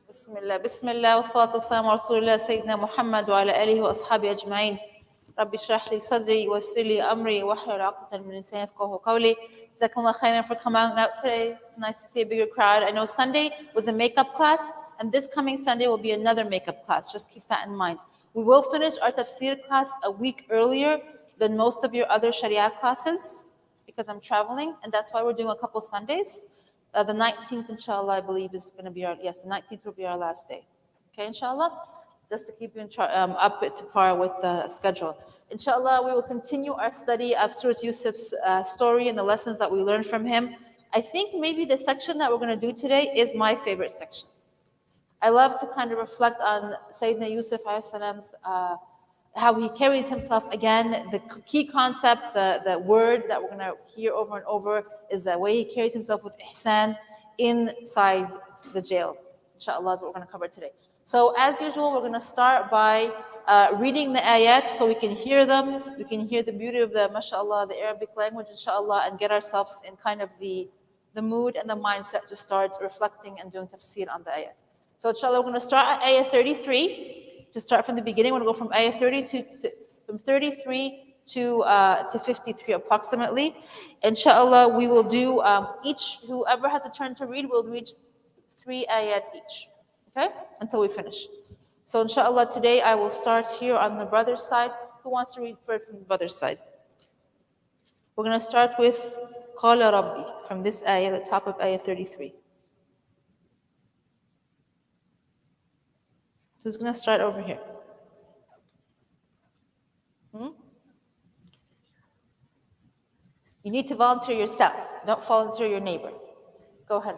بسم الله والصلاة والسلام على رسول الله سيدنا محمد وعلى آله وأصحابه أجمعين. ربي اشرح لي صدري ويسر لي أمري واحلل عقدة من لساني يفقهوا قولي. Jazakumullah khairan for coming out today. It's nice to see a bigger crowd. I know Sunday was a makeup class, and this coming Sunday will be another makeup class. Just keep that in mind. We will finish our tafsir class a week earlier than most of your other sharia classes because I'm traveling, and that's why we're doing a couple Sundays. The 19th, inshallah, I believe is going to be the 19th will be our last day. Okay, inshallah, just to keep you up to par with the schedule. Inshallah, we will continue our study of Surah Yusuf's story and the lessons that we learned from him. I think maybe the section that we're going to do today is my favorite section. I love to kind of reflect on Sayyidina Yusuf salam's how he carries himself. Again, the key concept, the word that we're going to hear over and over is the way he carries himself with ihsan inside the jail. Inshallah is what we're going to cover today. So as usual, we're going to start by reading the ayat so we can hear them. We can hear the beauty of the, mashallah, the Arabic language, inshallah, and get ourselves in kind of the mood and the mindset to start reflecting and doing tafsir on the ayat. So inshallah, we're going to start at ayah 33. To start from the beginning, we're going to go from ayah 33 to 53 approximately. Inshallah, we will do whoever has a turn to read will read 3 ayats each, okay, until we finish. So inshallah, today I will start here on the brother's side. Who wants to read first from the brother's side? We're going to start with Qala Rabbi from this ayah, the top of ayah 33. So who's going to start over here? You need to volunteer yourself. Don't volunteer your neighbor. Go ahead.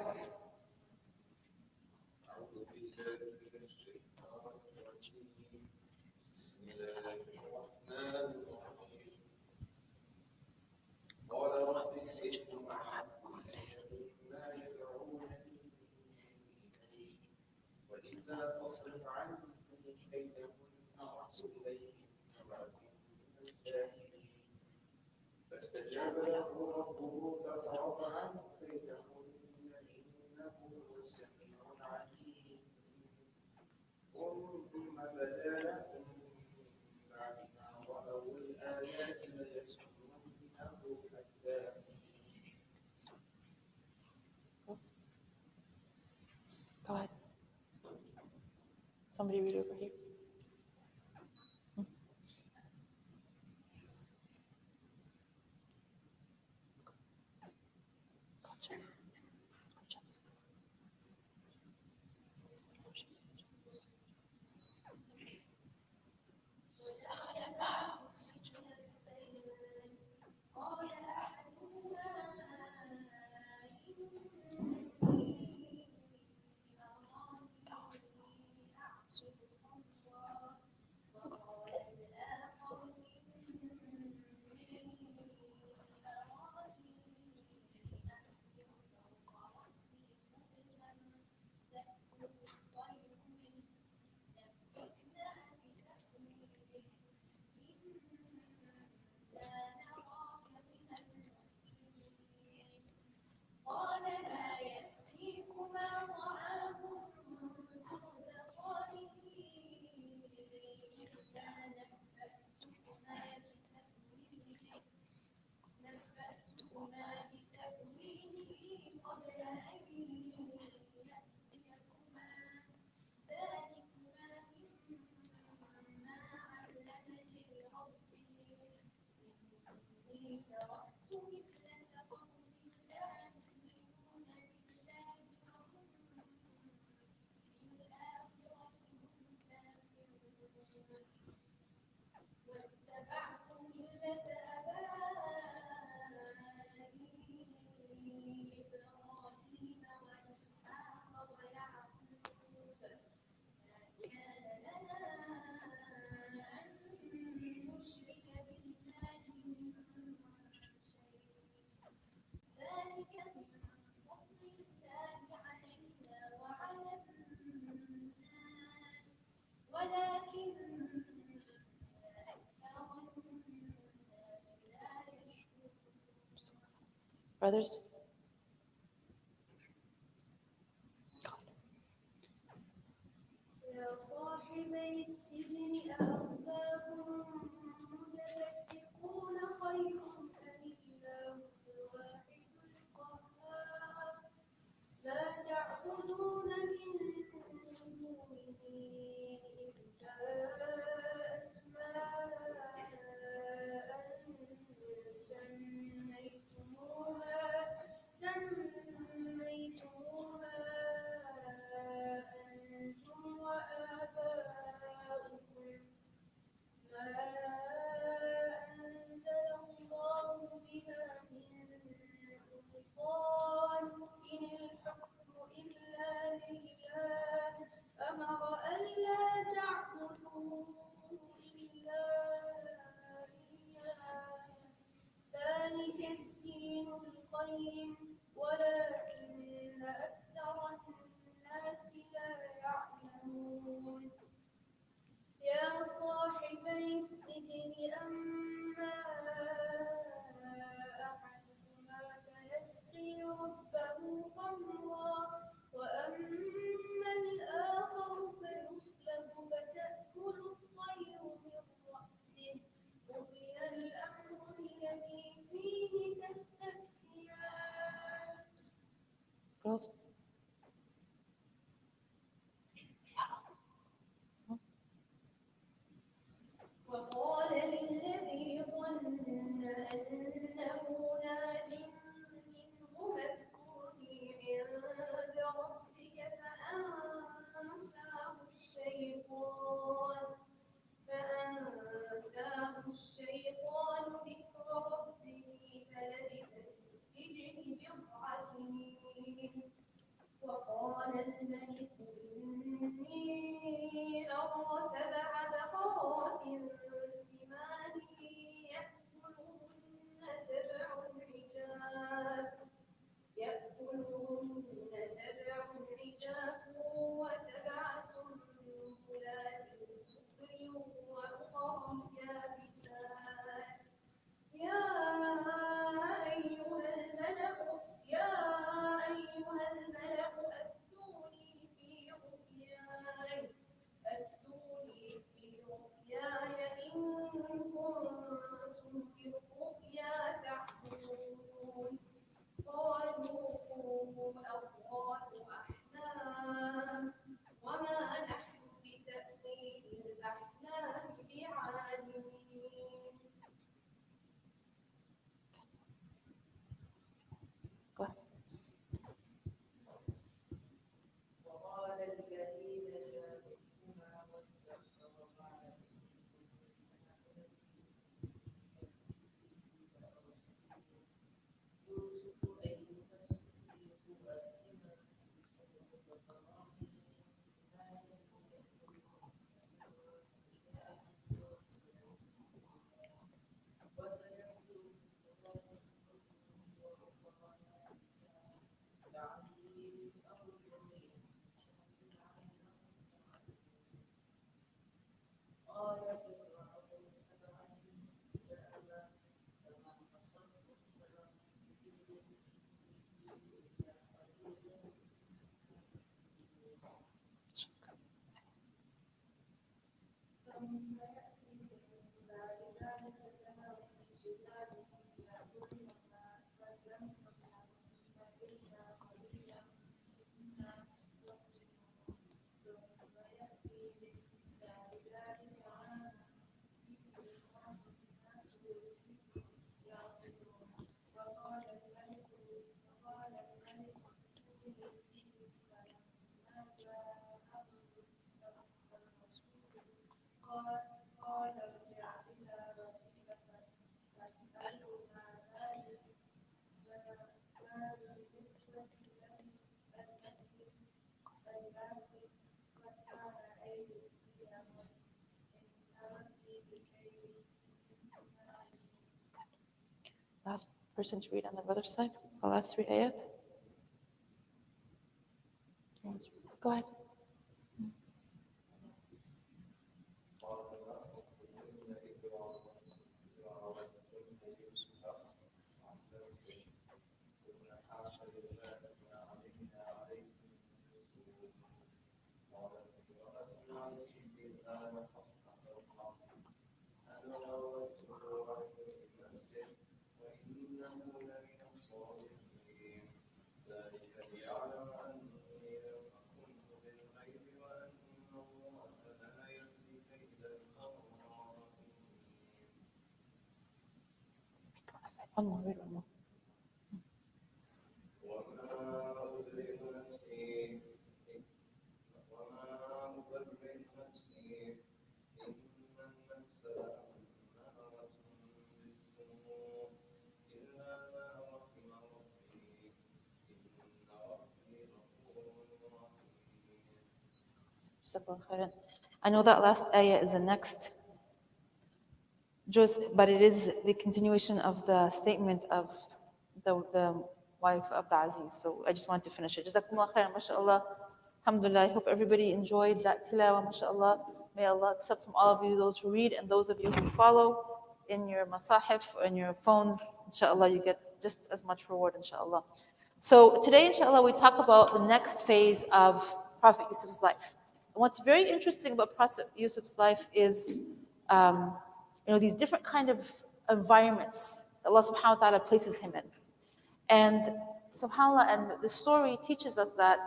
فاستجاب له ربه فصرف عنه كيدهن إنه هو السميع العليم ثم بدا لهم بعد ما رأوا الآيات ليسجننه حتى Go ahead. Somebody read over here. Brothers? صاحبي السجن أأرباب متفرقون خير أم الله الواحد القهار لا تعبدون من دونه إلا أسماء سميتموها أنتم وآباؤكم ما أنزل الله بها من سلطان إن الحكم إلا لله أمر ألا تعبدوا إلا إياه ذلك الدين القيم ولكن أكثر الناس لا يعلمون يا صاحبي السجن أما أحدهما فيسقي ربه خمرا وأما الآخر فيصلب فتأكل الطير من رأسه قضي الأمر الذي فيه تستفتيان Girls. وقال للذي ظن أنه ناج منه اذكرني عند ربك فأنساه الشيطان ذكر ربه فلبث في السجن بضع سنين وقال الملك إني أرى 7 بقرات سمان يأكلهن 7 عجاف و7 سنبلات خضر وأخر يابسات يا أيها الملأ أفتوني في رؤياي إن كنتم بالرؤيا تعبرون قالوا أضغاث أحلام وما نحن بتأويل الأحلام بعالمين Go ahead. وقال الذي نجا منهما وادكر بعد يوسف أيها الصديق أسلم قال ارجع إلى ربك فاسأله ما بال النسوة التي قطعن أيديهن إن ربي بكيدهن عليم. Last person to read on the other side. The last 3 ayat. Go ahead. الآن فاصبر أنا راودته عن نفسه وإنه لمن الصادقين ذلك ليعلم أني لم أكن بالغيب وأن الله لا يهدي كيد الخائنين وما أبرئ نفسي وما أبرئ نفسي إن النفس لأمارة بالسوء إلا ما رحم ربي إن ربي غفور رحيم. I know that last ayah is the next juz, but it is the continuation of the statement of the wife of the Aziz. So I just wanted to finish it. Jazakumullah khairan, mashallah. Alhamdulillah, I hope everybody enjoyed that tilawah, mashallah. May Allah accept from all of you those who read and those of you who follow in your masahif or in your phones. Inshallah, you get just as much reward, inshallah. So today, inshallah, we talk about the next phase of Prophet Yusuf's life. And what's very interesting about Prophet Yusuf's life is these different kind of environments that Allah subhanahu wa ta'ala places him in. And subhanAllah, and the story teaches us that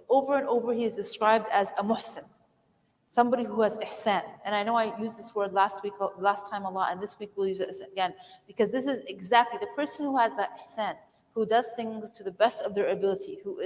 over and over he is described as a muhsin, somebody who has ihsan. And I know I used this word last time a lot, and this week we'll use it again, because this is exactly the person who has that ihsan, who does things to the best of their ability, who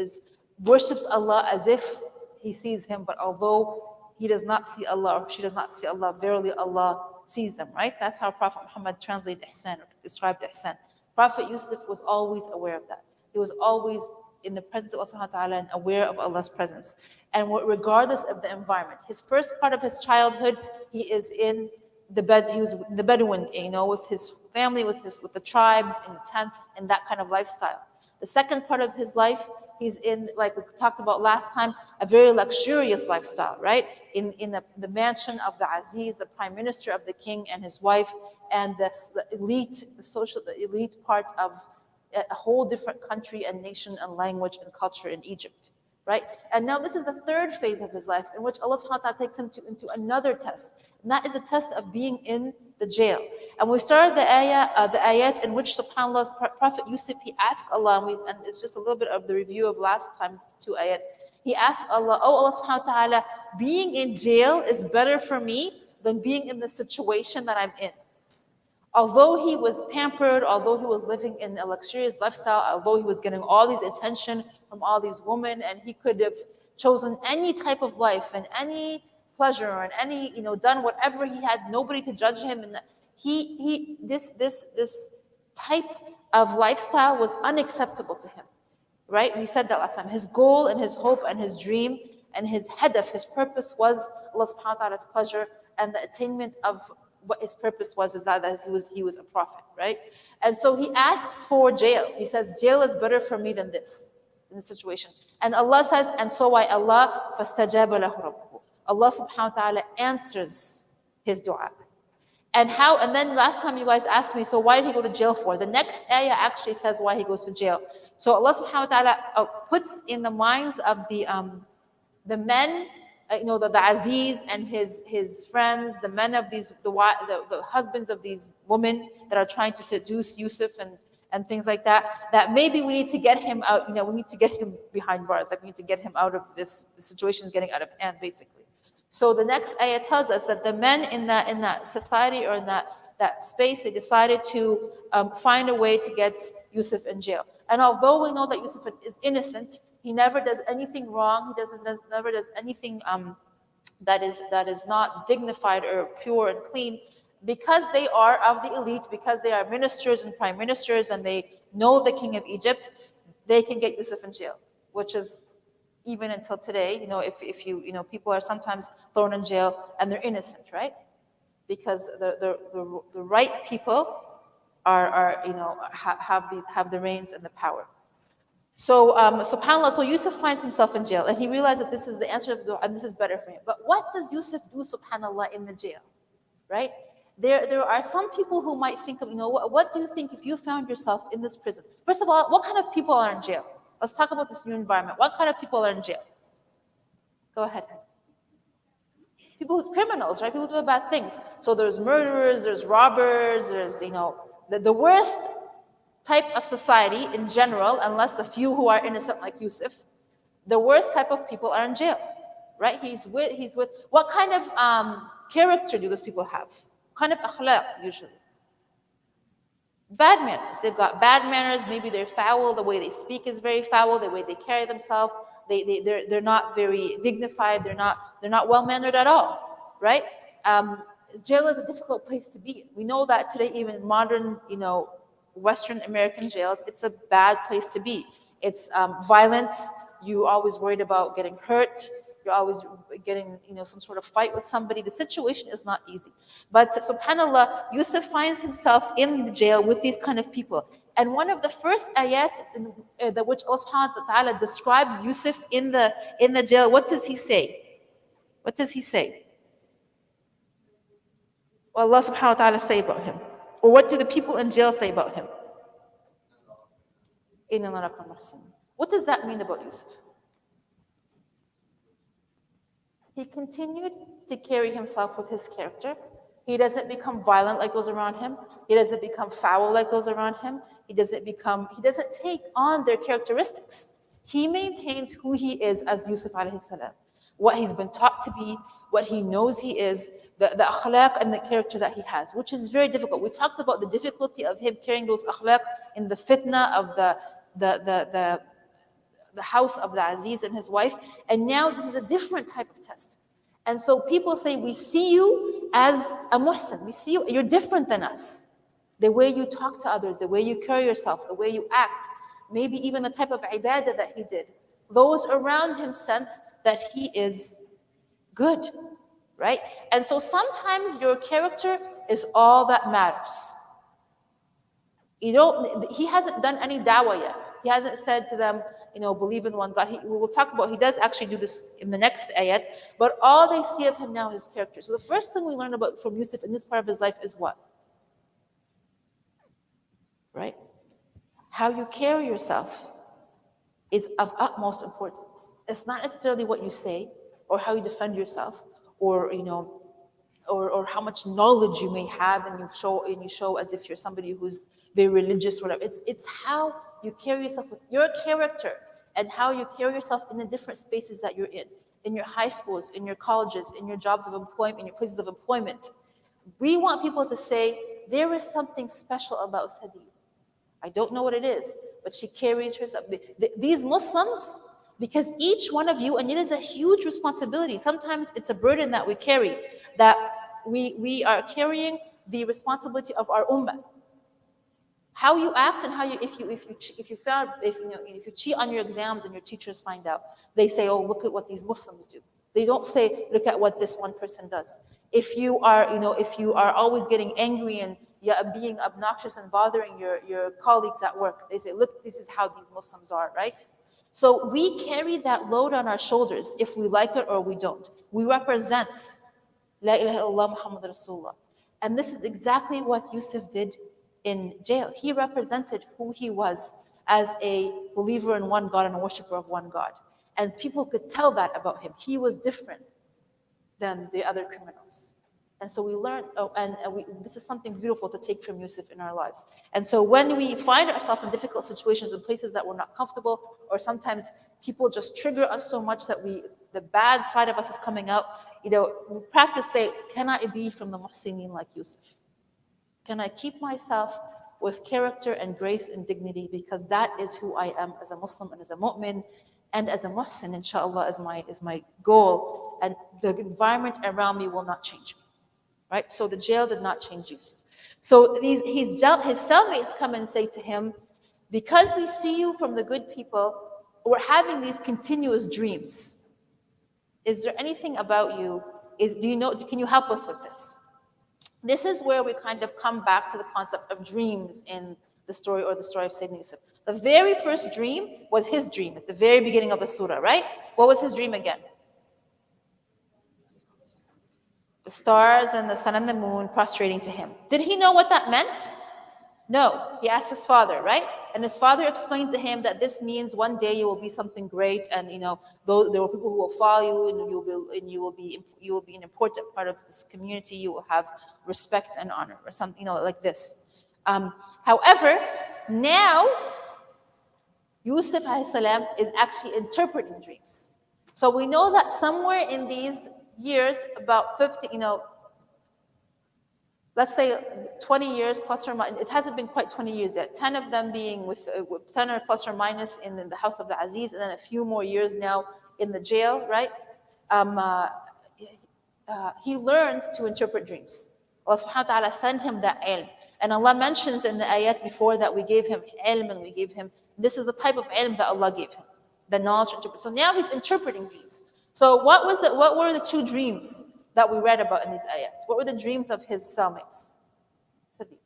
worships Allah as if he sees him, but although he does not see Allah or she does not see Allah, verily Allah sees them, right? That's how Prophet Muhammad translated ihsan, or described ihsan. Prophet Yusuf was always aware of that. He was always in the presence of Allah subhanahu wa ta'ala and aware of Allah's presence. And regardless of the environment, his first part of his childhood, he was in the Bedouin, with his family, with the tribes, in the tents, in that kind of lifestyle. The second part of his life, he's in, like we talked about last time, a very luxurious lifestyle, right? In the mansion of the Aziz, the prime minister of the king and his wife, and the elite part of a whole different country and nation and language and culture in Egypt, right? And now this is the third phase of his life, in which Allah subhanahu wa ta'ala takes him into another test. And that is the test of being in the jail. And we started the ayat in which subhanAllah's Prophet Yusuf, he asked Allah, and it's just a little bit of the review of last time's two ayats. He asked Allah, oh Allah subhanahu wa ta'ala, being in jail is better for me than being in the situation that I'm in. Although he was pampered, although he was living in a luxurious lifestyle, although he was getting all these attention from all these women, and he could have chosen any type of life and any pleasure and any, done whatever he had, nobody to judge him. And this type of lifestyle was unacceptable to him, right? We said that last time. His goal and his hope and his dream and his hadaf, his purpose was Allah subhanahu wa ta'ala's pleasure, and the attainment of what his purpose was is that he was a prophet, right? And so he asks for jail. He says, jail is better for me than this, in this situation. And Allah says, and so why Allah, فَاسْتَجَابَ لَهُ رَبُّهُ. Allah subhanahu wa ta'ala answers his dua. And then last time you guys asked me, so why did he go to jail for? The next ayah actually says why he goes to jail. So Allah subhanahu wa ta'ala puts in the minds of the men, the Aziz and his friends, the men of the husbands of these women that are trying to seduce Yusuf and things like that, that maybe we need to get him out, we need to get him behind bars, like we need to get him out of this, the situation is getting out of hand, basically. So the next ayah tells us that the men in that society or in that space, they decided to find a way to get Yusuf in jail. And although we know that Yusuf is innocent, he never does anything wrong. He never does anything that is not dignified or pure and clean. Because they are of the elite, because they are ministers and prime ministers, and they know the king of Egypt, they can get Yusuf in jail, which is even until today. If people are sometimes thrown in jail and they're innocent, right? Because the right people have the reins and the power. So subhanAllah, so Yusuf finds himself in jail, and he realizes that this is the answer of the dua, and this is better for him. But what does Yusuf do, subhanAllah, in the jail, right? There are some people who might think of, what do you think if you found yourself in this prison? First of all, what kind of people are in jail? Let's talk about this new environment. What kind of people are in jail? Go ahead. criminals, right? People who do bad things. So there's murderers, there's robbers, there's, the worst type of society in general, unless the few who are innocent like Yusuf, the worst type of people are in jail, right? He's with, what kind of character do those people have? What kind of akhlaq usually? Bad manners. They've got bad manners. Maybe they're foul. The way they speak is very foul. The way they carry themselves, they're not very dignified. They're not well mannered at all, right? Jail is a difficult place to be. We know that today, even in modern, Western American jails, it's a bad place to be. It's violent. You're always worried about getting hurt. You're always getting, some sort of fight with somebody. The situation is not easy. But subhanAllah, Yusuf finds himself in the jail with these kind of people. And one of the first ayat that which Allah subhanahu wa ta'ala describes Yusuf in the jail, what does he say? What does he say? What Allah subhanahu wa ta'ala say about him? Or what do the people in jail say about him? What does that mean about Yusuf? He continued to carry himself with his character. He doesn't become violent like those around him. He doesn't become foul like those around him. He doesn't take on their characteristics. He maintains who he is as Yusuf alayhi salam. What he's been taught to be, what he knows he is, the akhlaq and the character that he has, which is very difficult. We talked about the difficulty of him carrying those akhlaq in the fitna of the house of the Aziz and his wife. And now this is a different type of test. And so people say, we see you as a muhsin. We see you, you're different than us. The way you talk to others, the way you carry yourself, the way you act, maybe even the type of ibadah that he did. Those around him sense that he is good, right? And so sometimes your character is all that matters. He hasn't done any dawah yet. He hasn't said to them, believe in one God. We will talk about, he does actually do this in the next ayat, but all they see of him now is his character. So the first thing we learn about from Yusuf in this part of his life is what? Right? How you carry yourself is of utmost importance. It's not necessarily what you say or how you defend yourself or, or how much knowledge you may have and you show as if you're somebody who's very religious or whatever. It's how you carry yourself with your character and how you carry yourself in the different spaces that you're in your high schools, in your colleges, in your jobs of employment, in your places of employment. We want people to say, there is something special about Sadi. I don't know what it is, but she carries herself. These Muslims, because each one of you, and it is a huge responsibility. Sometimes it's a burden that we carry, that we are carrying the responsibility of our ummah. How you act and how if you cheat on your exams and your teachers find out, they say, oh, look at what these Muslims do. They don't say, look at what this one person does. If you are always getting angry and being obnoxious and bothering your colleagues at work, they say, look, this is how these Muslims are, right? So we carry that load on our shoulders, if we like it or we don't. We represent La ilaha illallah Muhammad Rasulullah. And this is exactly what Yusuf did in jail. He represented who he was as a believer in one God and a worshiper of one God. And people could tell that about him. He was different than the other criminals. And so we learn, this is something beautiful to take from Yusuf in our lives. And so when we find ourselves in difficult situations, in places that we're not comfortable, or sometimes people just trigger us so much that the bad side of us is coming out, we practice say, can I be from the muhsinin like Yusuf? Can I keep myself with character and grace and dignity, because that is who I am as a Muslim and as a mu'min and as a muhsin, inshallah, is my goal. And the environment around me will not change me. Right? So the jail did not change Yusuf. So his cellmates come and say to him, because we see you from the good people, we're having these continuous dreams. Is there anything about you? Can you help us with this? This is where we kind of come back to the concept of dreams in the story of Sayyidina Yusuf. The very first dream was his dream at the very beginning of the surah, right? What was his dream again? The stars and the sun and the moon prostrating to him. Did he know what that meant? No, he asked his father, right? And his father explained to him that this means one day you will be something great, and though there will people who will follow you, and you will be an important part of this community. You will have respect and honor, or something, like this. However, now Yusuf alayhi salam is actually interpreting dreams. So we know that somewhere in these years, about 50, let's say 20 years plus or minus, it hasn't been quite 20 years yet, 10 of them being with 10 or plus or minus in the house of the Aziz, and then a few more years now in the jail, right? Um, uh, he learned to interpret dreams. Allah subhanahu wa ta'ala sent him that ilm. And Allah mentions in the ayat before that we gave him ilm, and we gave him, this is the type of ilm that Allah gave him, the knowledge to interpret. So now he's interpreting dreams. So what were the two dreams that we read about in these ayats? What were the dreams of his cellmates? Sadiq.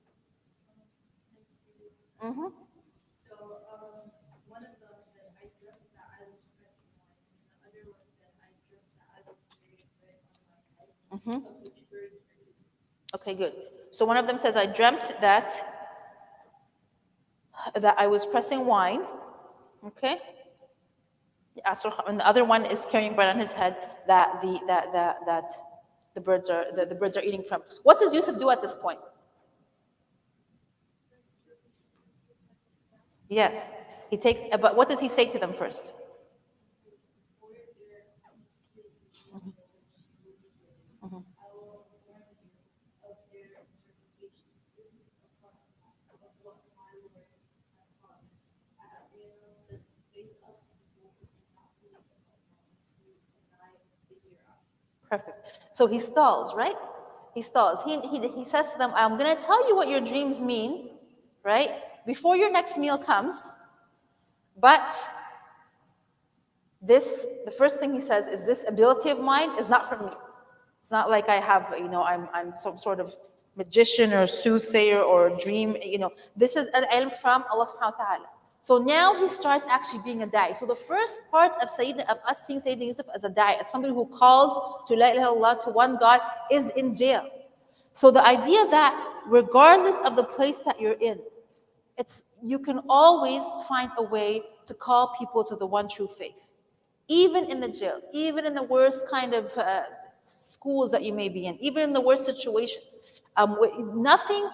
Mm-hmm. So one of them said, I dreamt that I was pressing one, and the other one said, I dreamt that I was very good on my head, Mm-hmm. of which birds are eating. Okay, good. So one of them says, I dreamt that I was pressing wine. Okay. And the other one is carrying bread on his head that the birds are eating from. What does Yusuf do at this point? Yes, he takes. But what does he say to them first? Mhm. I will warn you of their interpretation. This is a part of what my Lord has taught me. I have realized that the faith of people who do not believe in Allah to deny the hereafter. Perfect. So he stalls, right? He stalls. He says to them, I'm going to tell you what your dreams mean, right? Before your next meal comes. But the first thing he says is, this ability of mine is not from me. It's not like I have, I'm some sort of magician or soothsayer or dream, This is an ilm from Allah subhanahu wa ta'ala. So now he starts actually being a da'i. So the first part of us seeing Sayyidina Yusuf as a da'i, as somebody who calls to la ilaha illallah, to one God, is in jail. So the idea that regardless of the place that you're in, you can always find a way to call people to the one true faith. Even in the jail, even in the worst kind of schools that you may be in, even in the worst situations. Nothing,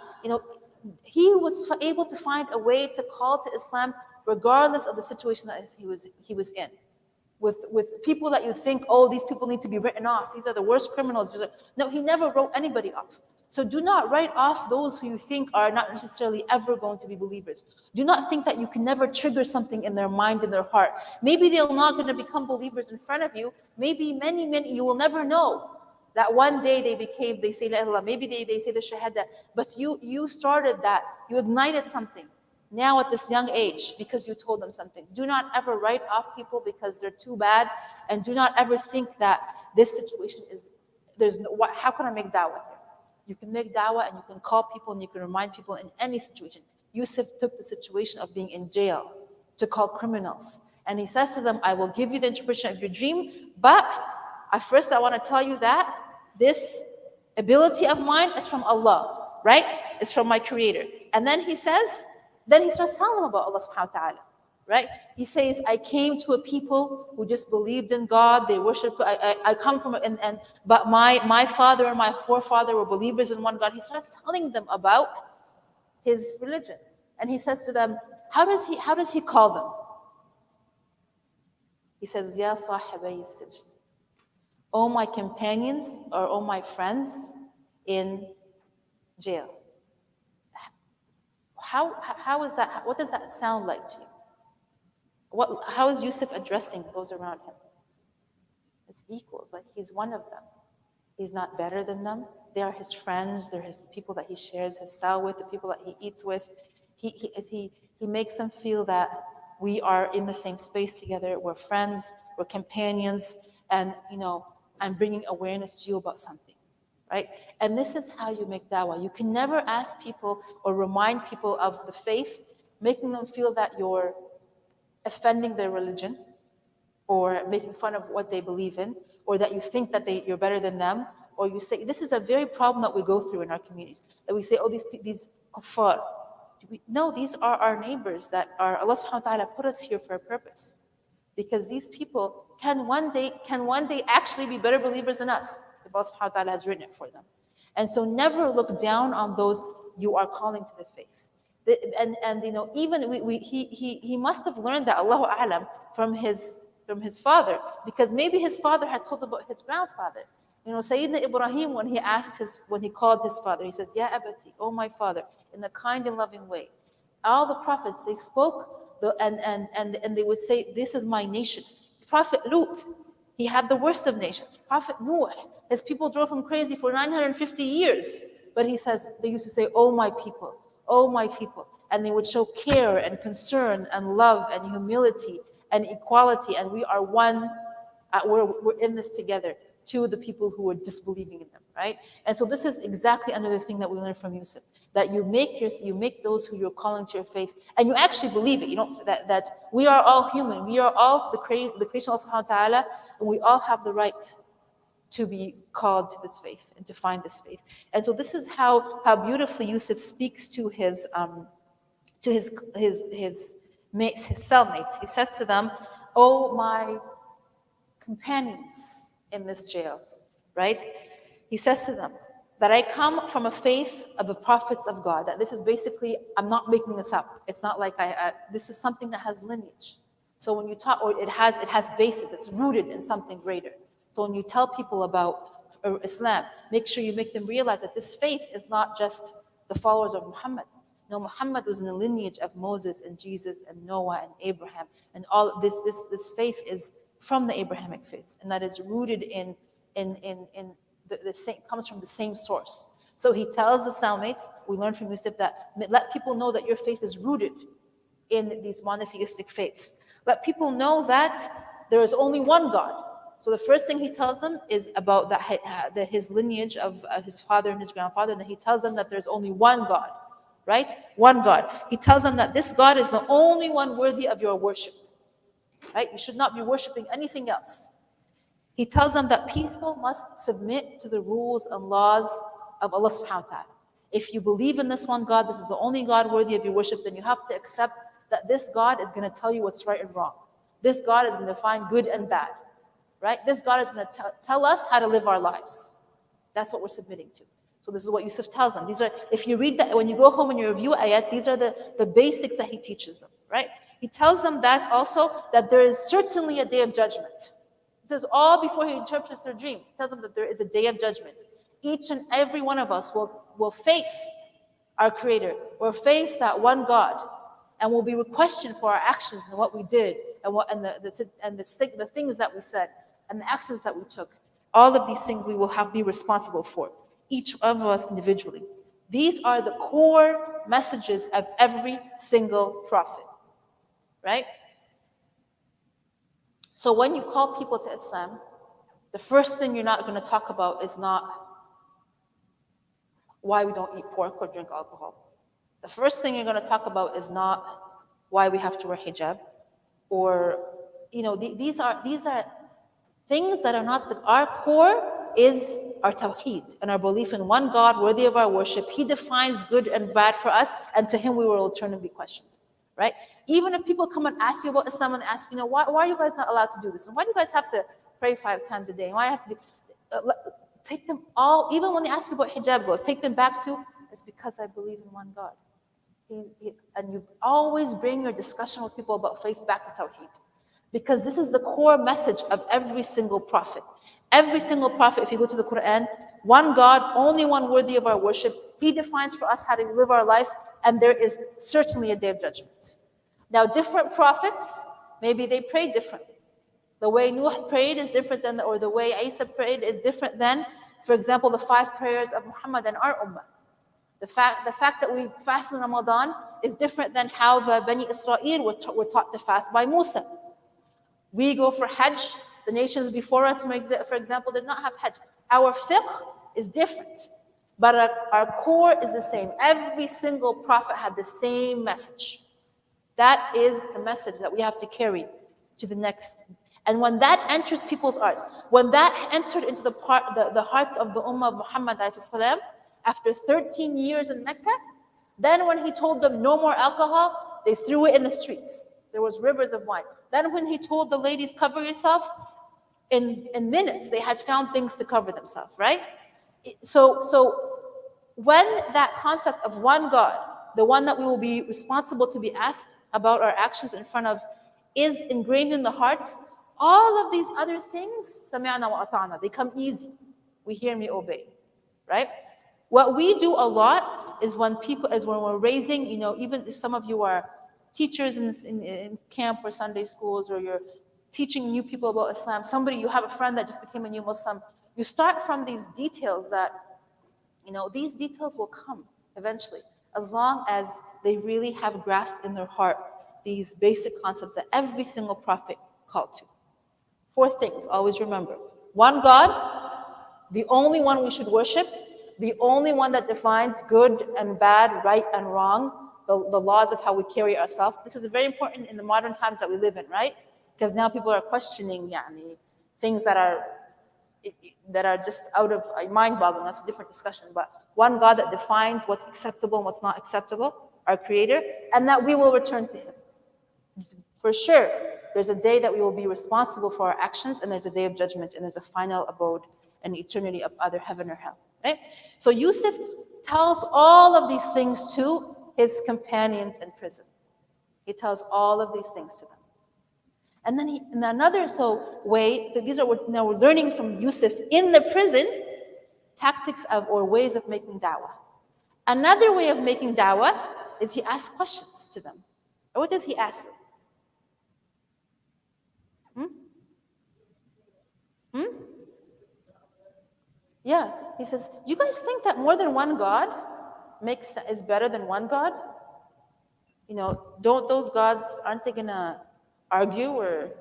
he was able to find a way to call to Islam regardless of the situation that he was in. With people that you think, oh, these people need to be written off. These are the worst criminals. No, he never wrote anybody off. So do not write off those who you think are not necessarily ever going to be believers. Do not think that you can never trigger something in their mind, in their heart. Maybe they're not going to become believers in front of you. Maybe many, you will never know that one day they say La ilaha illallah. Maybe they say the shahada. But you started that. You ignited something. Now at this young age, because you told them something. Do not ever write off people because they're too bad, and do not ever think that this situation how can I make da'wah here? You can make da'wah, and you can call people, and you can remind people in any situation. Yusuf took the situation of being in jail to call criminals. And he says to them, I will give you the interpretation of your dream, but first I want to tell you that this ability of mine is from Allah, right? It's from my creator. And then he starts telling them about Allah subhanahu wa ta'ala, right? He says, I came to a people who just believed in God. They worship, I come from, but my father and my forefather were believers in one God. He starts telling them about his religion. And he says to them, how does he call them? He says, Ya sahibay sijn. Oh, my companions, or oh, my friends in jail. How is that? What does that sound like to you? How is Yusuf addressing those around him? As equals, like he's one of them. He's not better than them. They are his friends. They're his people that he shares his cell with, the people that he eats with. He makes them feel that we are in the same space together. We're friends. We're companions. And I'm bringing awareness to you about something. Right? And this is how you make da'wah. You can never ask people or remind people of the faith, making them feel that you're offending their religion or making fun of what they believe in, or that you think that you're better than them, or you say, this is a very problem that we go through in our communities, that we say, oh, these kuffar, No, these are our neighbors that are Allah subhanahu wa ta'ala put us here for a purpose. Because these people can one day actually be better believers than us if Allah subhanahu wa ta'ala has written it for them. And so never look down on those you are calling to the faith. And even he must have learned that, Allahu A'lam, from his father, because maybe his father had told about his grandfather. Sayyidina Ibrahim, when he called his father, he says, Ya Abati, oh my father, in a kind and loving way. All the prophets, they spoke, and they would say, this is my nation. Prophet Lut, he had the worst of nations. Prophet Noah, his people drove him crazy for 950 years. But they used to say, oh my people, oh my people. And they would show care and concern and love and humility and equality. And we are one, we're in this together, to the people who were disbelieving in them, right? And so this is exactly another thing that we learn from Yusuf, that you make those who you're calling to your faith, and you actually believe it. That we are all human, we are all the creation of Allah subhanahu wa ta'ala, and we all have the right to be called to this faith and to find this faith. And so this is how beautifully Yusuf speaks to his mates, his cellmates. He says to them, "Oh my companions in this jail," right? He says to them that I come from a faith of the prophets of God. That this is basically, I'm not making this up. It's not like this is something that has lineage. So when you talk, or it has basis, it's rooted in something greater. So when you tell people about Islam, make sure you make them realize that this faith is not just the followers of Muhammad. No, Muhammad was in the lineage of Moses and Jesus and Noah and Abraham, and all this faith is from the Abrahamic faiths, and that is rooted in the same, comes from the same source. So he tells the cellmates, we learn from Yusuf, that let people know that your faith is rooted in these monotheistic faiths. Let people know that there is only one God. So the first thing he tells them is about his lineage of his father and his grandfather, and then he tells them that there's only one God, right? One God. He tells them that this God is the only one worthy of your worship, right? You should not be worshiping anything else. He tells them that people must submit to the rules and laws of Allah subhanahu wa ta'ala. If you believe in this one God, this is the only God worthy of your worship, then you have to accept that this God is going to tell you what's right and wrong. This God is going to find good and bad. Right? This God is going to tell us how to live our lives. That's what we're submitting to. So this is what Yusuf tells them. These are, if you read that, when you go home and you review ayat, these are the basics that he teaches them, right? He tells them that also, that there is certainly a day of judgment. He says all before he interprets their dreams. He tells them that there is a day of judgment. Each and every one of us will face our Creator, will face that one God, and will be questioned for our actions and what we did, and the things that we said, and the actions that we took. All of these things we will be responsible for, each of us individually. These are the core messages of every single prophet, right? So when you call people to Islam, the first thing you're not going to talk about is not why we don't eat pork or drink alcohol. The first thing you're going to talk about is not why we have to wear hijab, or these are things that are not our core is our tawheed and our belief in one God worthy of our worship. He defines good and bad for us, and to him we will return and be questioned, right? Even if people come and ask you about Islam and ask, why are you guys not allowed to do this? And why do you guys have to pray 5 times a day? And why have to take them all, even when they ask you about hijab goes, take them back to, it's because I believe in one God. And you always bring your discussion with people about faith back to tawheed. Because this is the core message of every single prophet. Every single prophet, if you go to the Quran, one God, only one worthy of our worship. He defines for us how to live our life, and there is certainly a day of judgment. Now, different prophets, maybe they prayed differently. The way Nuh prayed is different than, or the way Isa prayed is different than, for example, the 5 prayers of Muhammad and our ummah. The fact that we fast in Ramadan is different than how the Bani Israel were taught to fast by Musa. We go for Hajj. The nations before us, for example, did not have Hajj. Our fiqh is different, but our core is the same. Every single prophet had the same message. That is the message that we have to carry to the next. And when that enters people's hearts, when that entered into the hearts of the ummah of Muhammad, after 13 years in Mecca, Then when he told them no more alcohol, they threw it in the streets. There was rivers of wine. Then when he told the ladies, cover yourself, in minutes they had found things to cover themselves, right? So when that concept of one God, the one that we will be responsible to be asked about our actions in front of, is ingrained in the hearts, all of these other things, sami'na wa ata'na, they come easy. We hear me obey, right? What we do a lot is when we're raising, even if some of you are teachers in camp or Sunday schools, or you're teaching new people about Islam, you have a friend that just became a new Muslim, you start from these details that, these details will come eventually, as long as they really have grasped in their heart these basic concepts that every single prophet called to. 4 things, always remember. One God, the only one we should worship, the only one that defines good and bad, right and wrong, the laws of how we carry ourselves. This is very important in the modern times that we live in, right? Because now people are questioning things that are just out of mind-boggling. That's a different discussion. But one God that defines what's acceptable and what's not acceptable, our Creator, and that we will return to Him. For sure, there's a day that we will be responsible for our actions, and there's a day of judgment, and there's a final abode, an eternity of either heaven or hell. Right? So Yusuf tells all of these things to his companions in prison. He tells all of these things to them. And then in another way, now we're learning from Yusuf in the prison, tactics or ways of making da'wah. Another way of making da'wah is he asks questions to them. And what does he ask them? Yeah, he says, you guys think that more than one God is better than one God? Don't those gods, aren't they gonna argue, or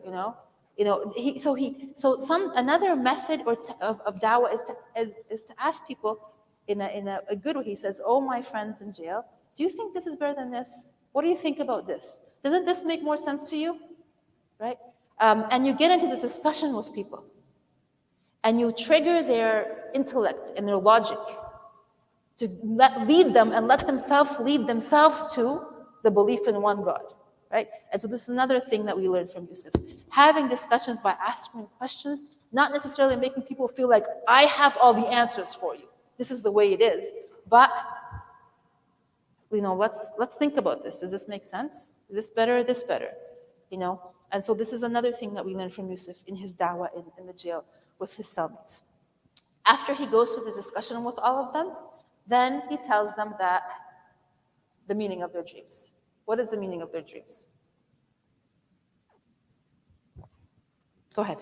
another method of da'wah is to ask people in a good way. He says, oh, my friends in jail, do you think this is better than this? What do you think about this? Doesn't this make more sense to you? Right? And you get into this discussion with people, and you trigger their intellect and their logic to lead them and let themselves lead themselves to the belief in one God, right? And so this is another thing that we learned from Yusuf. Having discussions by asking questions, not necessarily making people feel like, I have all the answers for you. This is the way it is. But, let's think about this. Does this make sense? Is this better or this better? And so this is another thing that we learned from Yusuf in his da'wah in the jail with his cellmates. After he goes through this discussion with all of them, then he tells them that the meaning of their dreams. What is the meaning of their dreams? Go ahead.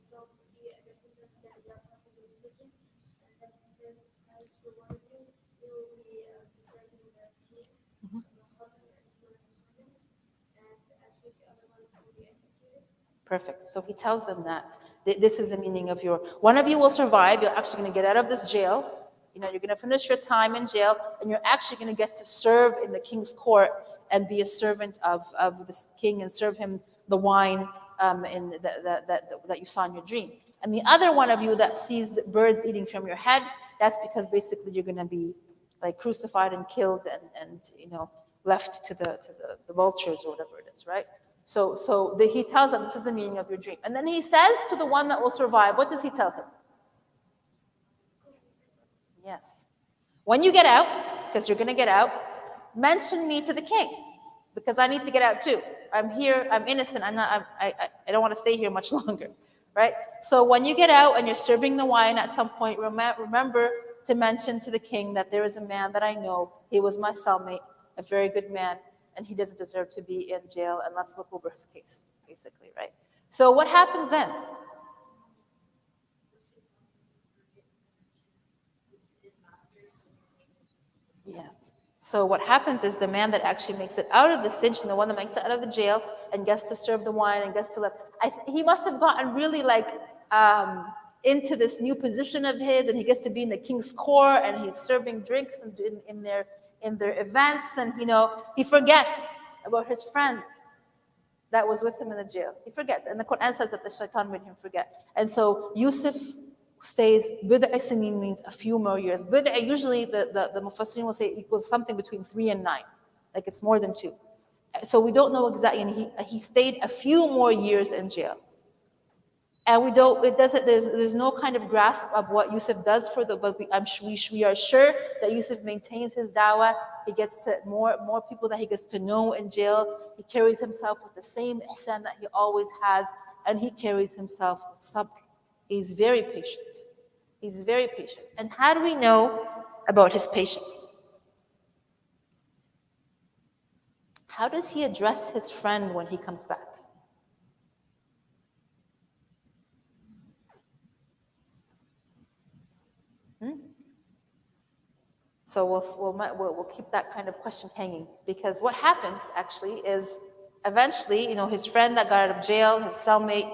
So he addresses them that they are not a decision, and then he says, as for one of you, you will be serving the king, the husband, and the servants, and as for the other one, will be executed. Perfect. So he tells them that this is the meaning of one of you will survive. You're actually going to get out of this jail. You're going to finish your time in jail, and you're actually going to get to serve in the king's court and be a servant of this king and serve him the wine that you saw in your dream. And the other one of you that sees birds eating from your head, that's because basically you're going to be like crucified and killed and left to the vultures or whatever it is, right? So he tells them this is the meaning of your dream. And then he says to the one that will survive, what does he tell him? Yes. When you get out, because you're going to get out, mention me to the king, because I need to get out too. I'm here. I'm innocent. I don't want to stay here much longer, right? So when you get out and you're serving the wine at some point, remember to mention to the king that there is a man that I know. He was my cellmate, a very good man, and he doesn't deserve to be in jail. And let's look over his case, basically, right? So what happens then? Yes. So what happens is the man that actually makes it out of the sijn, the one that makes it out of the jail and gets to serve the wine and gets to live, he must have gotten really into this new position of his, and he gets to be in the king's court, and he's serving drinks in their events, and he forgets about his friend that was with him in the jail. He forgets, and the Quran says that the shaitan made him forget. And so Yusuf says bid'a sinin means a few more years. Bid'a, usually the Mufassirin will say it equals something between 3 and 9, like it's more than 2. So we don't know exactly, and he stayed a few more years in jail. And we don't, it doesn't, there's no kind of grasp of what Yusuf does for the, but we are sure that Yusuf maintains his dawah. He gets to more people that he gets to know in jail. He carries himself with the same ihsan that he always has, and he carries himself with sabr. He's very patient. He's very patient. And how do we know about his patience? How does he address his friend when he comes back? So we'll keep that kind of question hanging, because what happens actually is eventually, his friend that got out of jail, his cellmate,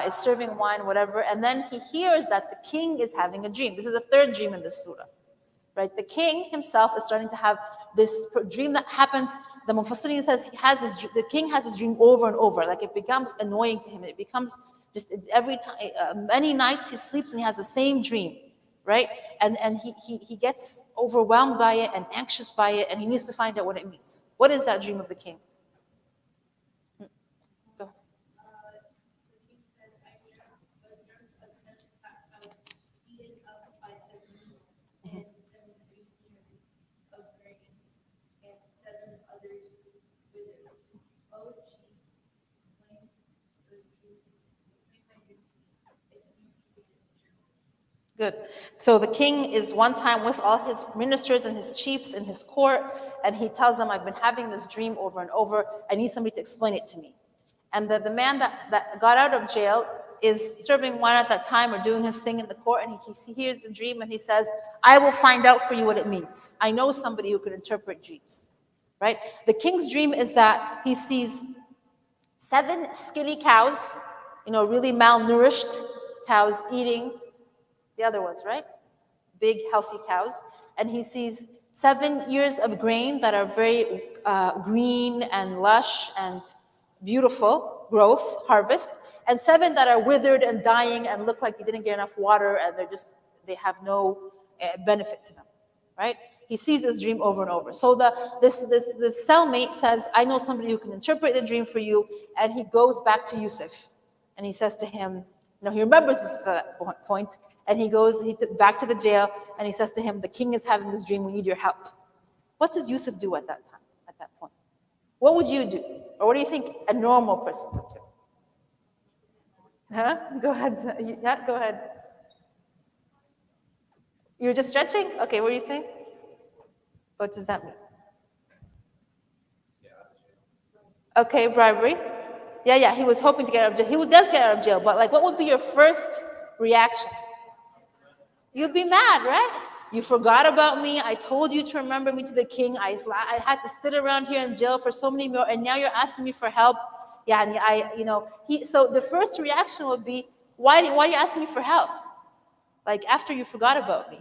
is serving wine, whatever, and then he hears that the king is having a dream. This is the third dream in this surah, right? The king himself is starting to have this dream that happens. The Mufassirin says the king has this dream over and over, like it becomes annoying to him. It becomes just every time, many nights he sleeps and he has the same dream. Right? And he gets overwhelmed by it and anxious by it, and he needs to find out what it means. What is that dream of the king? Go. The king said, I dreamt a such I was eaten up by 7 demons and 7 great eaters of dragon, and 7 others withered. Oh, chief, explain the dream to me. Explain my dream to me. It communicated in German. Good. So the king is one time with all his ministers and his chiefs in his court, and he tells them, I've been having this dream over and over. I need somebody to explain it to me. And the man that got out of jail is serving wine at that time or doing his thing in the court, and he hears the dream and he says, I will find out for you what it means. I know somebody who can interpret dreams. Right? The king's dream is that he sees 7 skinny cows, really malnourished cows eating the other ones, right? Big, healthy cows. And he sees 7 years of grain that are very green and lush and beautiful growth, harvest, and 7 that are withered and dying and look like they didn't get enough water and they have no benefit to them, right? He sees this dream over and over. So this cellmate says, I know somebody who can interpret the dream for you, and he goes back to Yusuf, and he says to him, he remembers this at that point, and he goes back to the jail, and he says to him, the king is having this dream, we need your help. What does Yusuf do at that time, at that point? What would you do? Or what do you think a normal person would do? Huh? Go ahead. Yeah, go ahead. You were just stretching? Okay, what are you saying? What does that mean? Okay, bribery. Yeah, he was hoping to get out of jail. He does get out of jail, but what would be your first reaction? You'd be mad, right? You forgot about me. I told you to remember me to the king. I had to sit around here in jail for so many more, and now you're asking me for help. Yeah, and so the first reaction would be, why are you asking me for help? After you forgot about me.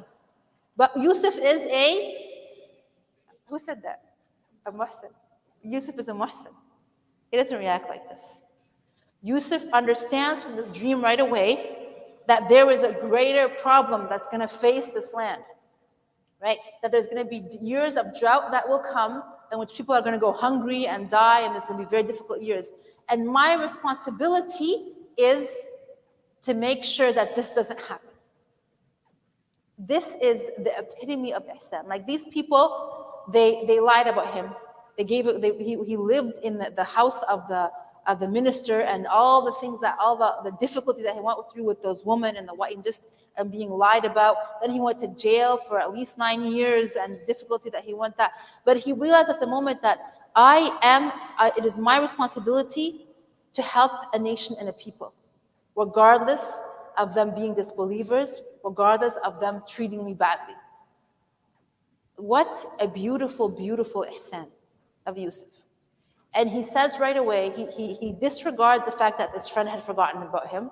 But Yusuf is who said that? A muhsin. Yusuf is a muhsin. He doesn't react like this. Yusuf understands from this dream right away that there is a greater problem that's going to face this land, right? That there's going to be years of drought that will come in which people are going to go hungry and die, and it's going to be very difficult years. And my responsibility is to make sure that this doesn't happen. This is the epitome of ihsan. These people, they lied about him. He lived in the house of the minister, and all the things all the difficulty that he went through with those women and the white, and being lied about. Then he went to jail for at least 9 years, and difficulty that he went that. But he realized at the moment that it is my responsibility to help a nation and a people, regardless of them being disbelievers, regardless of them treating me badly. What a beautiful, beautiful ihsan of Yusuf. And he says right away, he disregards the fact that this friend had forgotten about him.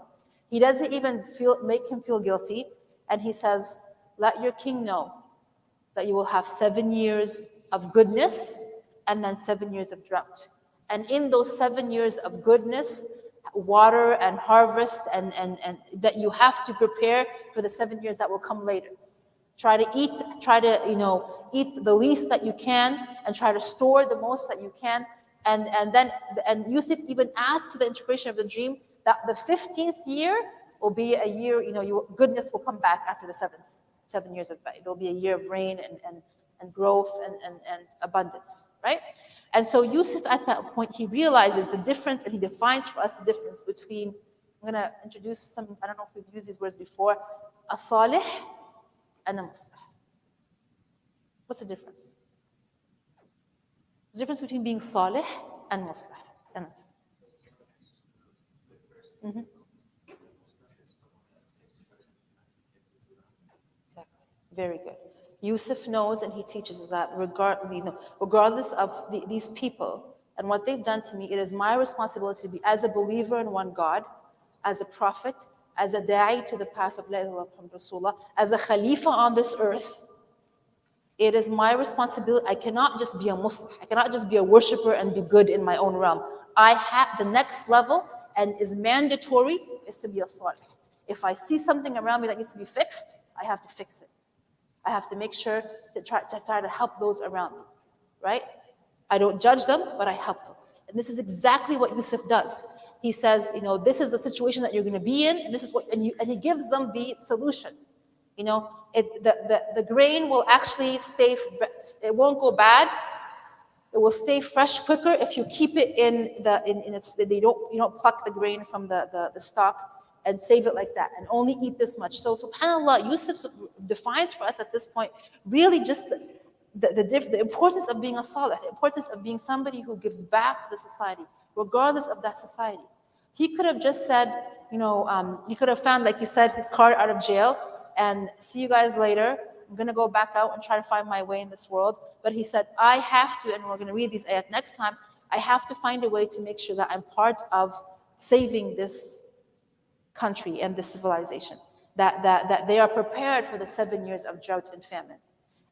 He doesn't even make him feel guilty. And he says, let your king know that you will have 7 years of goodness and then 7 years of drought. And in those 7 years of goodness, water and harvest, and that you have to prepare for the 7 years that will come later. Try to eat the least that you can, and try to store the most that you can. And Yusuf even adds to the interpretation of the dream that the 15th year will be a year, goodness will come back after the 7 years of Bay. There'll be a year of rain and growth and abundance, right? And so Yusuf at that point, he realizes the difference, and he defines for us the difference between, I'm going to introduce some, I don't know if we've used these words before, a salih and a muslih. What's the difference? The difference between being salih and muslih. Anas. Mhm. Exactly. Very good. Yusuf knows, and he teaches us that regardless of these people and what they've done to me, it is my responsibility to be, as a believer in one God, as a prophet, as a da'i to the path of La ilaha illallah Muhammad Rasulullah, as a khalifa on this earth. It is my responsibility. I cannot just be a Muslim. I cannot just be a worshiper and be good in my own realm. I have the next level, and is mandatory, is to be a salih. If I see something around me that needs to be fixed, I have to fix it. I have to make sure to try to help those around me, right? I don't judge them, but I help them. And this is exactly what Yusuf does. He says, this is the situation that you're going to be in, and this is what, and he gives them the solution. The grain will actually stay, it won't go bad. It will stay fresh quicker if you keep it in its, you don't pluck the grain from the stalk and save it like that, and only eat this much. So subhanAllah, Yusuf defines for us at this point really just the importance of being a salih, the importance of being somebody who gives back to the society, regardless of that society. He could have just said, he could have found, like you said, his card out of jail and see you guys later. I'm going to go back out and try to find my way in this world. But he said, I have to, and we're going to read these ayat next time, I have to find a way to make sure that I'm part of saving this country and this civilization, that they are prepared for the 7 years of drought and famine.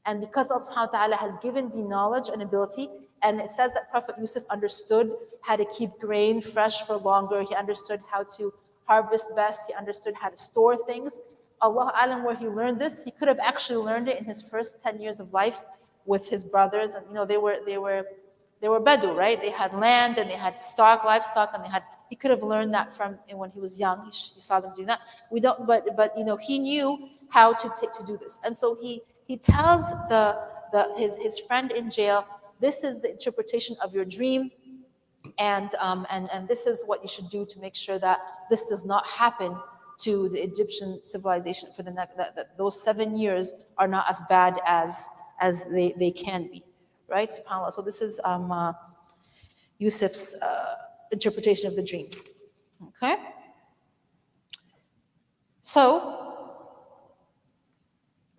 And because Allah subhanahu wa ta'ala has given me knowledge and ability, and it says that Prophet Yusuf understood how to keep grain fresh for longer, he understood how to harvest best, he understood how to store things. Allah alam, where he learned this, he could have actually learned it in his first 10 years of life with his brothers. And they were Bedu, right? They had land and they had livestock, and he could have learned that from when he was young. He saw them doing that. We don't, but he knew how to do this. And so he tells his friend in jail, this is the interpretation of your dream, and this is what you should do to make sure that this does not happen to the Egyptian civilization for the next, that those 7 years are not as bad as they can be, right? SubhanAllah. So this is Yusuf's interpretation of the dream. Okay. So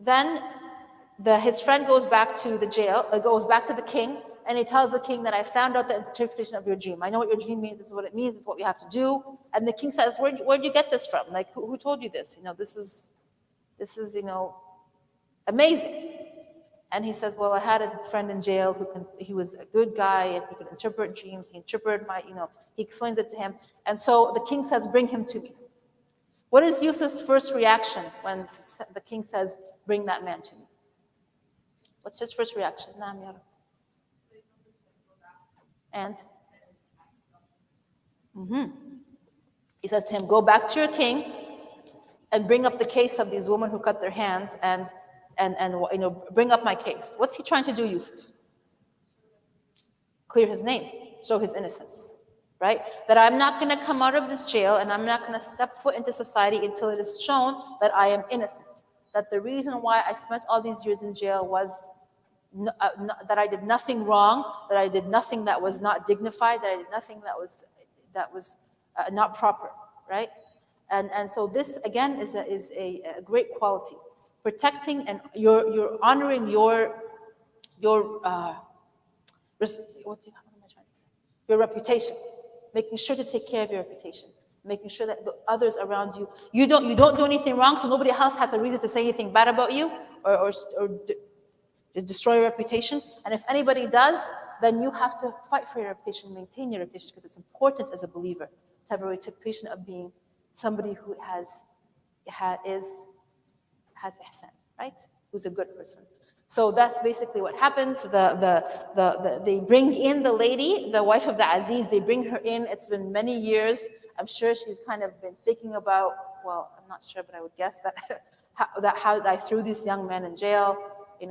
then his friend goes back to the jail, goes back to the king, and he tells the king that I found out the interpretation of your dream. I know what your dream means. This is what it means. This is what we have to do. And the king says, where'd you get this from? Like, who told you this? This is amazing. And he says, well, I had a friend in jail he was a good guy, and he could interpret dreams. He interpreted he explains it to him. And so the king says, bring him to me. What is Yusuf's first reaction when the king says, bring that man to me? What's his first reaction? And he says to him, go back to your king and bring up the case of these women who cut their hands, and bring up my case. What's he trying to do, Yusuf? Clear his name, show his innocence, right? That I'm not going to come out of this jail, and I'm not going to step foot into society until it is shown that I am innocent. That the reason why I spent all these years in jail was that I did nothing wrong, that I did nothing that was not dignified, that I did nothing that was not proper, right? And so this again is a great quality, protecting and you're honoring your reputation, making sure to take care of your reputation, making sure that the others around you don't do anything wrong, so nobody else has a reason to say anything bad about you or destroy your reputation. And if anybody does, then you have to fight for your reputation, maintain your reputation, because it's important as a believer temporary interpretation of being somebody who has ihsan, right? Who's a good person. So that's basically what happens. They bring in the lady, the wife of the Aziz, they bring her in. It's been many years. I'm sure she's kind of been thinking about, well, I'm not sure, but I would guess that how I threw this young man in jail.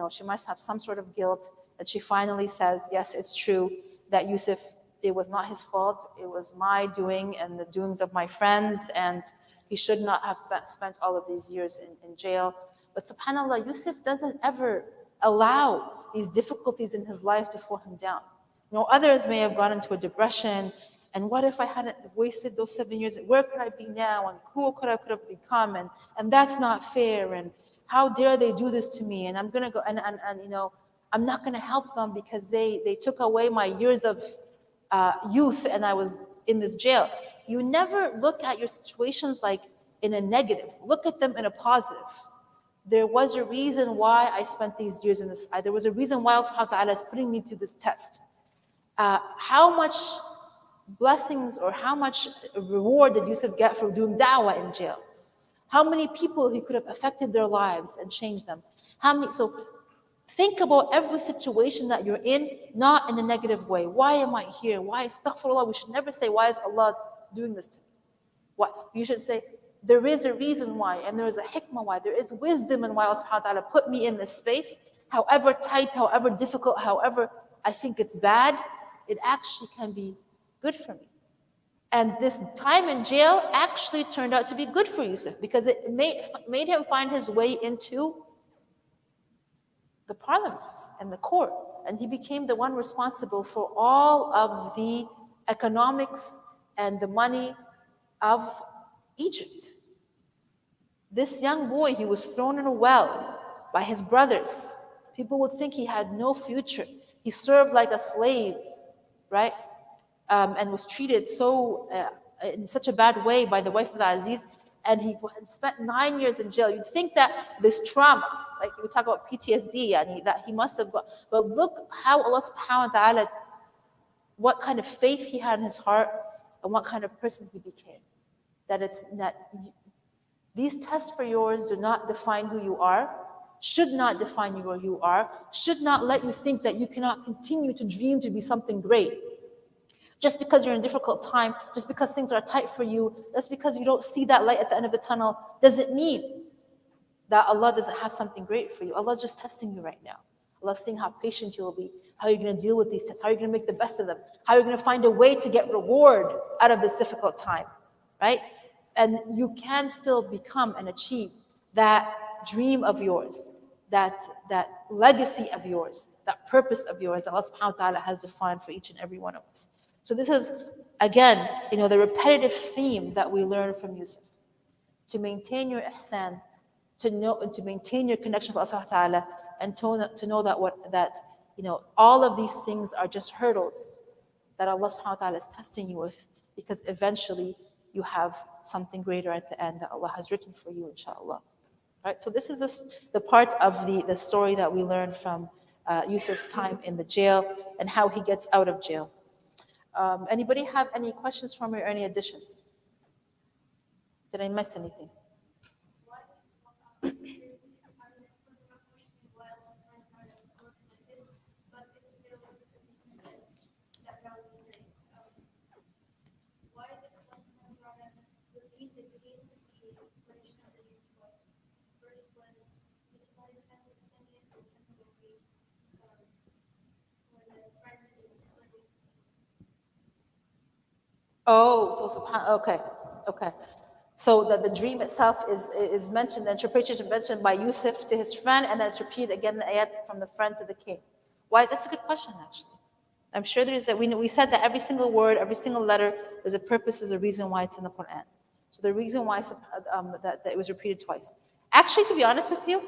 She must have some sort of guilt. And she finally says, yes, it's true that Yusuf, it was not his fault. It was my doing and the doings of my friends. And he should not have spent all of these years in jail. But subhanAllah, Yusuf doesn't ever allow these difficulties in his life to slow him down. Others may have gone into a depression, and what if I hadn't wasted those 7 years? Where could I be now? And who could I have become? And that's not fair. And how dare they do this to me? And I'm gonna go and I'm not gonna help them because they took away my years of youth, and I was in this jail. You never look at your situations like in a negative. Look at them in a positive. There was a reason why I spent these years in this. There was a reason why Allah subhanahu wa ta'ala is putting me through this test. How much blessings or how much reward did Yusuf get for doing da'wah in jail? How many people he could have affected their lives and changed them? So think about every situation that you're in, not in a negative way. Why am I here? Why? Astaghfirullah. We should never say, why is Allah doing this to me? What? You should say, there is a reason why, and there is a hikmah why. There is wisdom in why Allah subhanahu wa ta'ala put me in this space. However tight, however difficult, however I think it's bad, it actually can be good for me. And this time in jail actually turned out to be good for Yusuf because it made him find his way into the parliament and the court. And he became the one responsible for all of the economics and the money of Egypt. This young boy, he was thrown in a well by his brothers. People would think he had no future. He served like a slave, right? And was treated in such a bad way by the wife of the Aziz. And he spent 9 years in jail. You'd think that this trauma, like we talk about PTSD, and that he must have got. But look how Allah subhanahu wa ta'ala, what kind of faith he had in his heart and what kind of person he became. These tests for yours do not define who you are, should not define you where you are, should not let you think that you cannot continue to dream to be something great. Just because you're in a difficult time, just because things are tight for you, just because you don't see that light at the end of the tunnel, doesn't mean that Allah doesn't have something great for you. Allah's just testing you right now. Allah's seeing how patient you'll be, how you're going to deal with these tests, how you're going to make the best of them, how you're going to find a way to get reward out of this difficult time, right? And you can still become and achieve that dream of yours, that legacy of yours, that purpose of yours that Allah subhanahu wa ta'ala has defined for each and every one of us. So this is, again, the repetitive theme that we learn from Yusuf. To maintain your ihsan, to maintain your connection with Allah subhanahu wa ta'ala, and to know that all of these things are just hurdles that Allah subhanahu wa ta'ala is testing you with, because eventually you have something greater at the end that Allah has written for you, inshallah. Right? So this is the part of the story that we learn from Yusuf's time in the jail and how he gets out of jail. Anybody have any questions for me or any additions? Did I miss anything? Okay. So the dream itself is mentioned, the interpretation mentioned by Yusuf to his friend, and then it's repeated again in the ayat from the friend to the king. Why? That's a good question, actually. I'm sure there is that. We said that every single word, every single letter, there's a purpose, there's a reason why it's in the Quran. So the reason why that it was repeated twice. Actually, to be honest with you,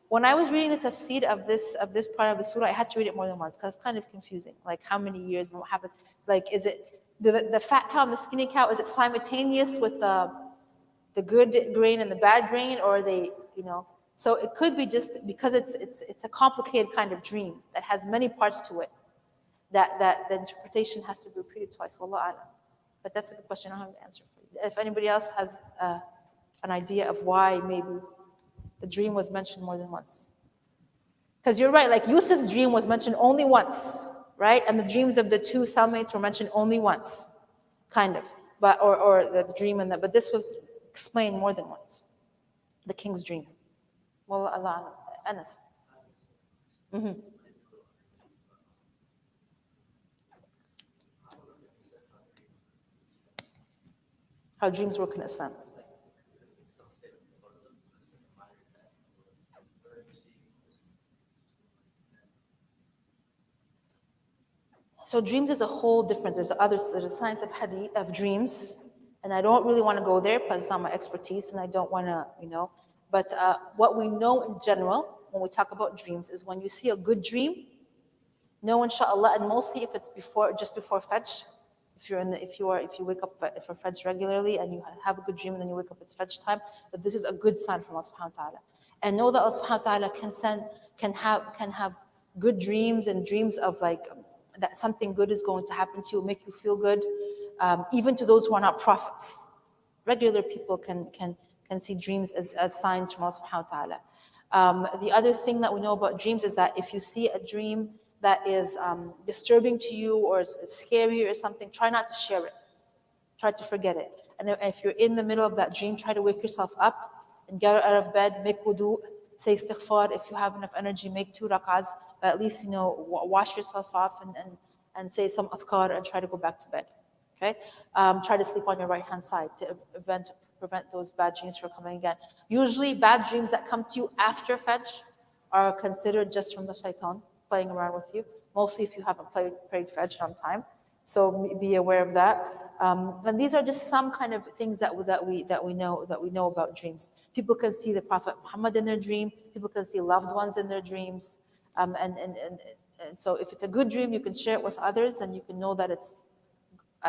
when I was reading the tafsir of this part of the surah, I had to read it more than once because it's kind of confusing. Like how many years and what happened? Like, is it the fat cow and the skinny cow? Is it simultaneous with the good grain and the bad grain, or are they, So it could be just because it's a complicated kind of dream that has many parts to it. That the interpretation has to be repeated twice. Wallahu a'lam. But that's a good question. I don't have an answer for you. If anybody else has an idea of why maybe the dream was mentioned more than once. Because you're right, like Yusuf's dream was mentioned only once, right? And the dreams of the two cellmates were mentioned only once, kind of. But or the dream and that, but this was explained more than once. The king's dream. Well, Allah, Anas. Mm-hmm. How dreams work in Islam. So dreams is a whole different. There's a science of hadith of dreams, and I don't really want to go there because it's not my expertise, and I don't want to, But what we know in general when we talk about dreams is when you see a good dream, know inshallah, and mostly if it's just before Fajr, if you wake up for Fajr regularly and you have a good dream and then you wake up it's Fajr time, that this is a good sign from Allah subhanahu wa ta'ala. And know that Allah subhanahu wa ta'ala can have good dreams and dreams of like that something good is going to happen to you, make you feel good, even to those who are not prophets. Regular people can see dreams as signs from Allah subhanahu wa ta'ala. The other thing that we know about dreams is that if you see a dream that is disturbing to you or is scary or something, try not to share it. Try to forget it. And if you're in the middle of that dream, try to wake yourself up and get out of bed, make wudu, say istighfar. If you have enough energy, make 2 rak'ahs, but at least, wash yourself off and say some adhkar and try to go back to bed. Okay? Try to sleep on your right-hand side to prevent those bad dreams from coming again. Usually, bad dreams that come to you after Fajr are considered just from the shaitan playing around with you. Mostly if you haven't prayed Fajr on time. So be aware of that. And these are just some kind of things that we know about dreams. People can see the Prophet Muhammad in their dream. People can see loved ones in their dreams. And so if it's a good dream, you can share it with others, and you can know that it's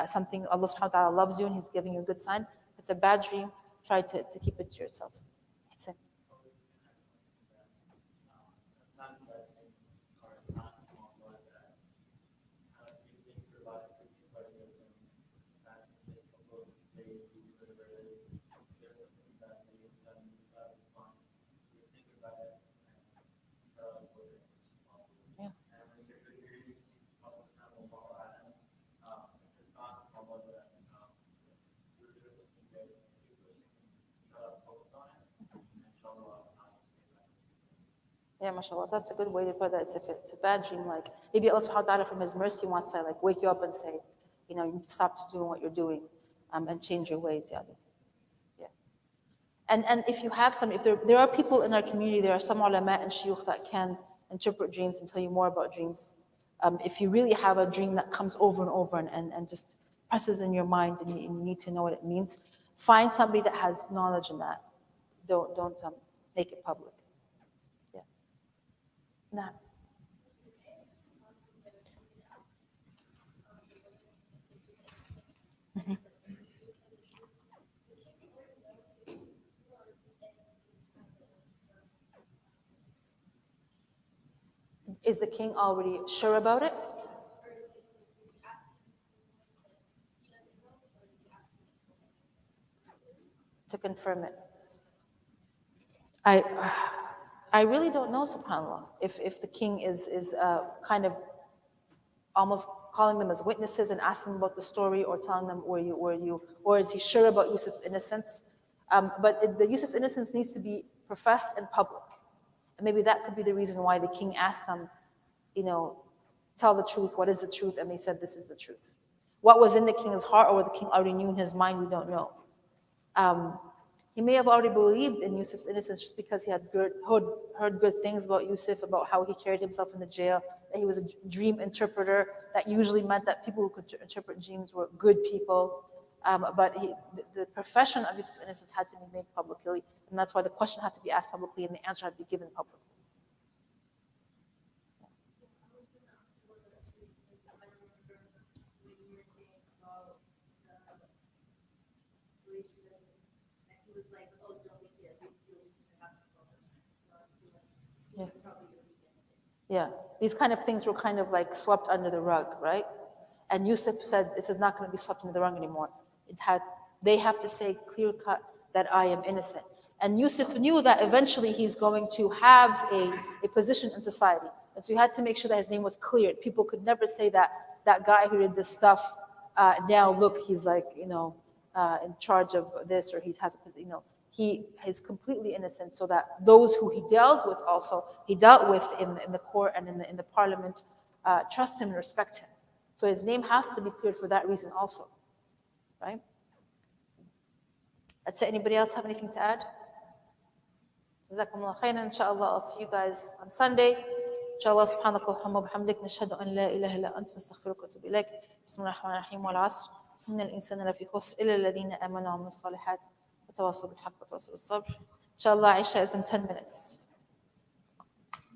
something Allah subhanahu wa ta'ala loves you and He's giving you a good sign. If it's a bad dream, try to keep it to yourself. That's it. Yeah, mashallah. So that's a good way to put that. If it's a bad dream, like maybe Allah subhanahu wa ta'ala from His mercy wants to like wake you up and say, you need to stop doing what you're doing, and change your ways. Yeah. And if you have if there are people in our community, there are some ulama and shuyukh that can interpret dreams and tell you more about dreams. If you really have a dream that comes over and over and just presses in your mind and you need to know what it means, find somebody that has knowledge in that. Don't make it public. نعم. Is the king already sure about it? To confirm it. I really don't know, subhanAllah, if the king is kind of almost calling them as witnesses and asking them about the story or telling them or is he sure about Yusuf's innocence? But the Yusuf's innocence needs to be professed in public. And maybe that could be the reason why the king asked them, tell the truth, what is the truth? And they said, this is the truth. What was in the king's heart or what the king already knew in his mind, we don't know. He may have already believed in Yusuf's innocence just because he had heard good things about Yusuf, about how he carried himself in the jail, that he was a dream interpreter. That usually meant that people who could interpret dreams were good people. But the profession of Yusuf's innocence had to be made publicly, and that's why the question had to be asked publicly and the answer had to be given publicly. Yeah, these kind of things were kind of like swept under the rug, right? And Yusuf said, this is not going to be swept into the rug anymore. They have to say clear cut that I am innocent. And Yusuf knew that eventually he's going to have a position in society. And so he had to make sure that his name was cleared. People could never say that that guy who did this stuff, now look, he's like, in charge of this, or he has a position, he is completely innocent, so that those who he dealt with in the court and in the parliament trust him and respect him. So his name has to be cleared for that reason also, right? That's it. Anybody else have anything to add? Jazakumullah khairan. Inshallah, I'll see you guys on Sunday. Inshallah, subhanaka wa bihamdik, nashhadu an la ilaha illa anta, nastaghfiruka wa natubu ilayk. Bismillahir rahmanir rahim. Wal 'asr. Innal insana lafi khusr illa alladhina amanu wa amilus salihat wa tawassaw bil haqq wa tawassaw bis sabr. Inshallah, Isha is in 10 minutes.